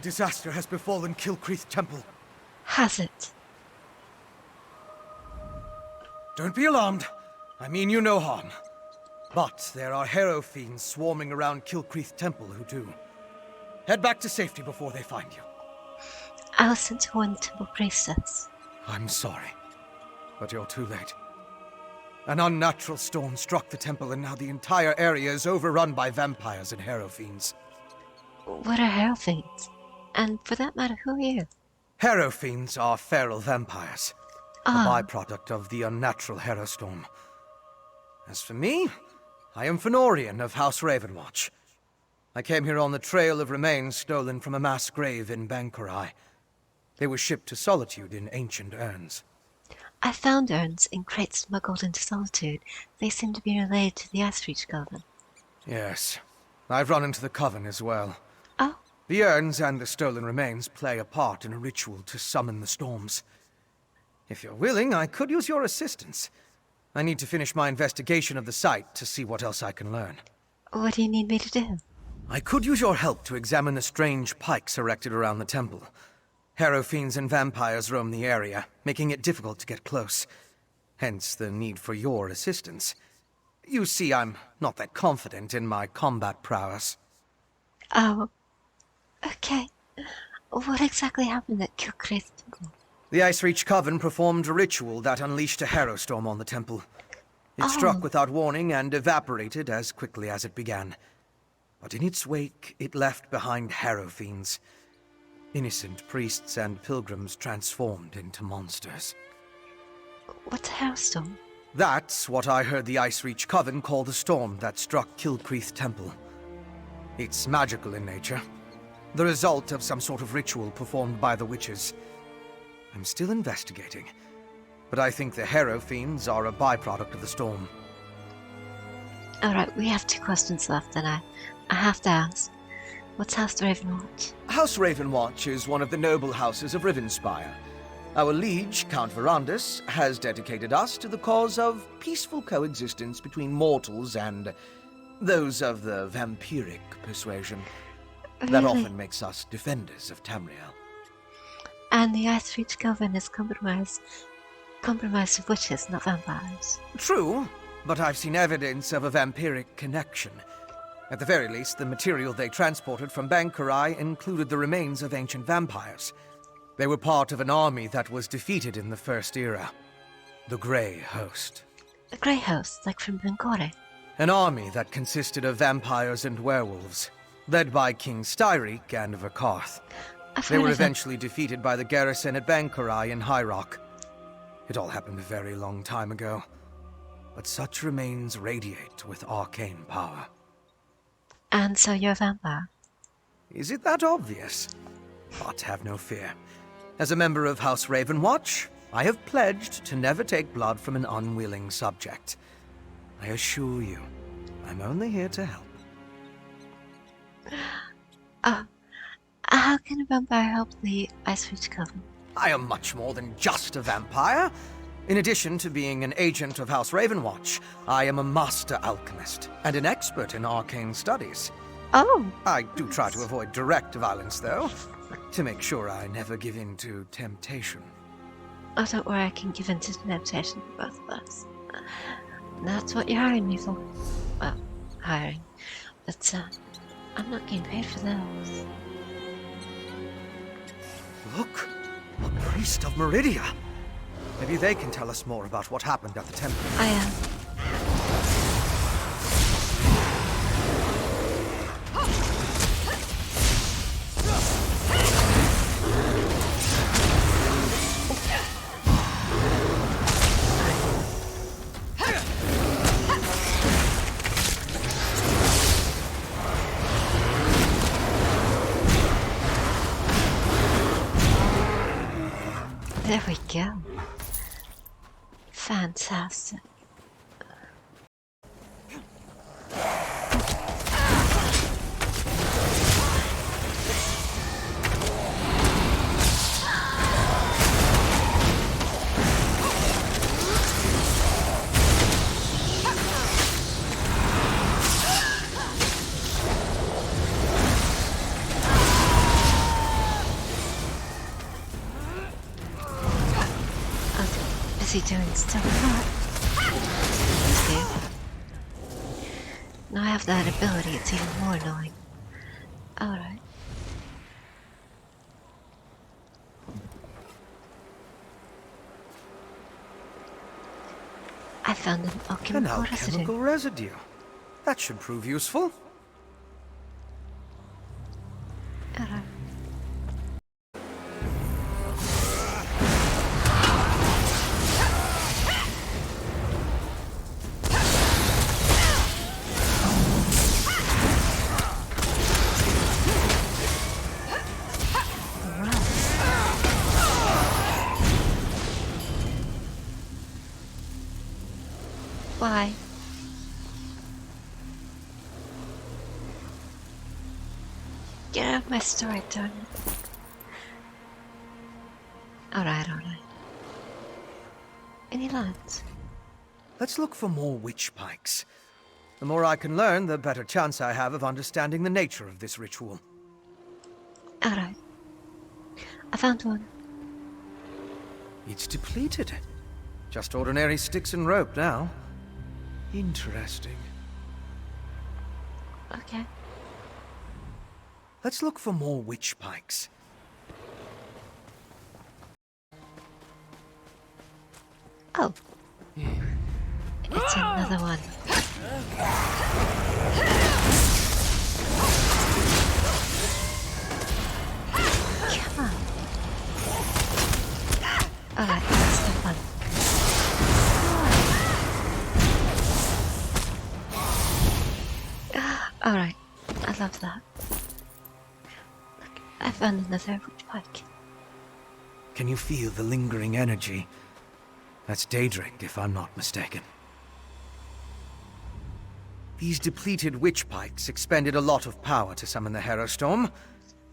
disaster has befallen Kilcreath Temple. Has it? Don't be alarmed. I mean you no harm. But there are Harrow fiends swarming around Kilcreath Temple who do. Head back to safety before they find you. I'll send to warn the temple priestess. I'm sorry, but you're too late. An unnatural storm struck the temple and now the entire area is overrun by vampires and Harrow fiends. What are Harrow fiends? And for that matter, who are you? Harrow fiends are feral vampires, a byproduct of the unnatural Harrow storm. As for me, I am Fenorian of House Ravenwatch. I came here on the trail of remains stolen from a mass grave in Bankurai. They were shipped to Solitude in ancient urns. I found urns in crates smuggled into Solitude. They seem to be related to the Icereach Coven. Yes, I've run into the Coven as well. Oh? The urns and the stolen remains play a part in a ritual to summon the storms. If you're willing, I could use your assistance. I need to finish my investigation of the site to see what else I can learn. What do you need me to do? I could use your help to examine the strange pikes erected around the temple. Harrow fiends and vampires roam the area, making it difficult to get close. Hence the need for your assistance. You see, I'm not that confident in my combat prowess. Oh, okay. What exactly happened at Kilcreath Temple? The Icereach Coven performed a ritual that unleashed a Harrow storm on the temple. It struck without warning and evaporated as quickly as it began. But in its wake, it left behind Harrow fiends. Innocent priests and pilgrims transformed into monsters. What's a Harrow storm? That's what I heard the Icereach Coven call the storm that struck Kilcreath Temple. It's magical in nature, the result of some sort of ritual performed by the witches. I'm still investigating, but I think the Harrow fiends are a byproduct of the storm. Alright, we have 2 questions left, and I have to ask. What's House Ravenwatch? House Ravenwatch is one of the noble houses of Rivenspire. Our liege, Count Verandus, has dedicated us to the cause of peaceful coexistence between mortals and those of the vampiric persuasion. Really? That often makes us defenders of Tamriel. And the Icereach Coven is compromised of witches, not vampires. True, but I've seen evidence of a vampiric connection. At the very least, the material they transported from Bankurai included the remains of ancient vampires. They were part of an army that was defeated in the First Era. The Grey Host. The Grey Host, like from Bankurai? An army that consisted of vampires and werewolves, led by King Styriek and Verkarth. They were eventually defeated by the garrison at Bankurai in High Rock. It all happened a very long time ago, but such remains radiate with arcane power. And so you're a vampire? Is it that obvious? But have no fear. As a member of House Ravenwatch, I have pledged to never take blood from an unwilling subject. I assure you, I'm only here to help. How can a vampire help the Icereach Coven? I am much more than just a vampire. In addition to being an agent of House Ravenwatch, I am a master alchemist and an expert in arcane studies. Oh! I do try to avoid direct violence, though, to make sure I never give in to temptation. Oh, don't worry, I can give in to temptation for both of us. That's what you're hiring me for. Well, hiring. But, I'm not getting paid for those. Look! A priest of Meridia! Maybe they can tell us more about what happened at the temple. I am. There we go. Fantastic. he doing still or not? Okay. Now I have that ability, it's even more annoying. Alright. I found an An alchemical alchemical residue. That should prove useful. Alright. Why? Get out of my story, darn it. Alright. Any lines? Let's look for more witch pikes. The more I can learn, the better chance I have of understanding the nature of this ritual. Alright. I found one. It's depleted. Just ordinary sticks and rope now. Interesting. Okay. Let's look for more witch pikes. Oh. It's another one. Come on. Alright, that's the one. Alright, I love that. Look, I found another witch pike. Can you feel the lingering energy? That's Daedric, if I'm not mistaken. These depleted witch pikes expended a lot of power to summon the Herostorm.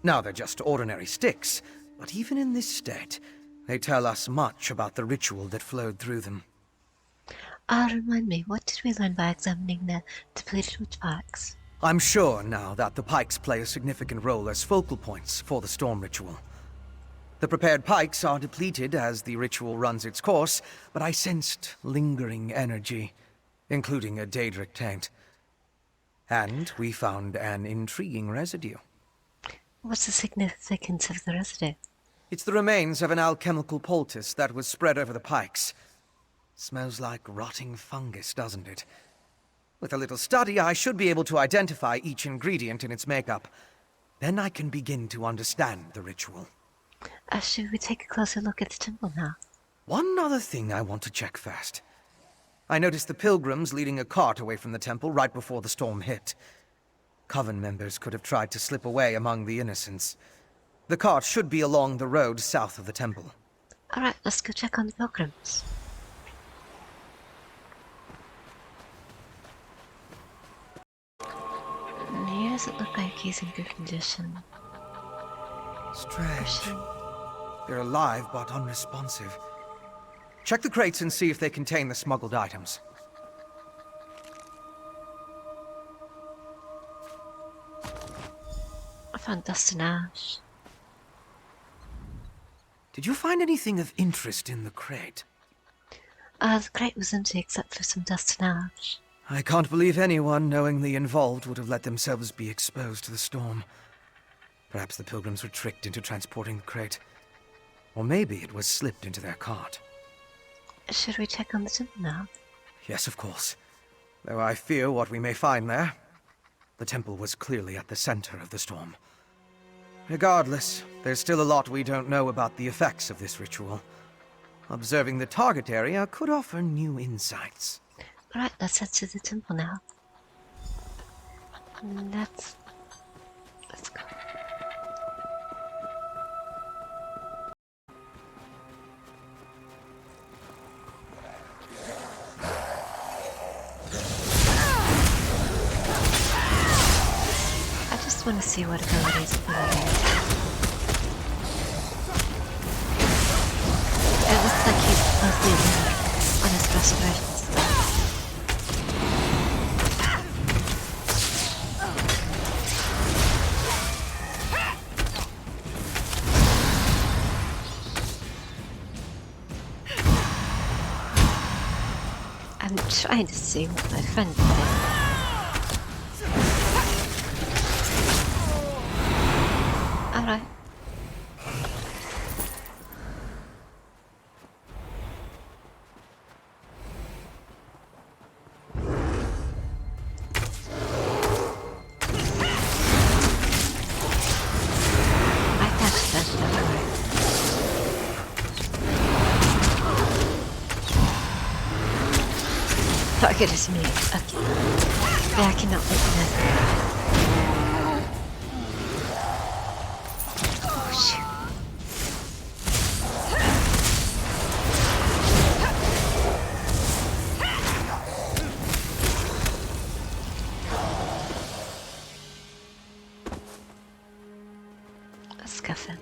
Now they're just ordinary sticks, but even in this state, they tell us much about the ritual that flowed through them. Remind me, what did we learn by examining the depleted witch pikes? I'm sure now that the pikes play a significant role as focal points for the storm ritual. The prepared pikes are depleted as the ritual runs its course, but I sensed lingering energy, including a Daedric taint. And we found an intriguing residue. What's the significance of the residue? It's the remains of an alchemical poultice that was spread over the pikes. Smells like rotting fungus, doesn't it? With a little study, I should be able to identify each ingredient in its makeup. Then I can begin to understand the ritual. Should we take a closer look at the temple now? One other thing I want to check first. I noticed the pilgrims leading a cart away from the temple right before the storm hit. Coven members could have tried to slip away among the innocents. The cart should be along the road south of the temple. Alright, let's go check on the pilgrims. He doesn't look like he's in good condition. Strange. They're alive but unresponsive. Check the crates and see if they contain the smuggled items. I found dust and ash. Did you find anything of interest in the crate? The crate was empty except for some dust and ash. I can't believe anyone knowingly involved would have let themselves be exposed to the storm. Perhaps the pilgrims were tricked into transporting the crate. Or maybe it was slipped into their cart. Should we check on the temple now? Yes, of course. Though I fear what we may find there. The temple was clearly at the center of the storm. Regardless, there's still a lot we don't know about the effects of this ritual. Observing the target area could offer new insights. Alright, let's head to the temple now. Let's go. I just want to see what abilities are there. It looks like he's mostly weak on his restoration stuff. I'm trying to see what my friend did. Alright. I touched that before. Target is me. Okay. Yeah, I cannot let that. Oh shoot. A scuffle.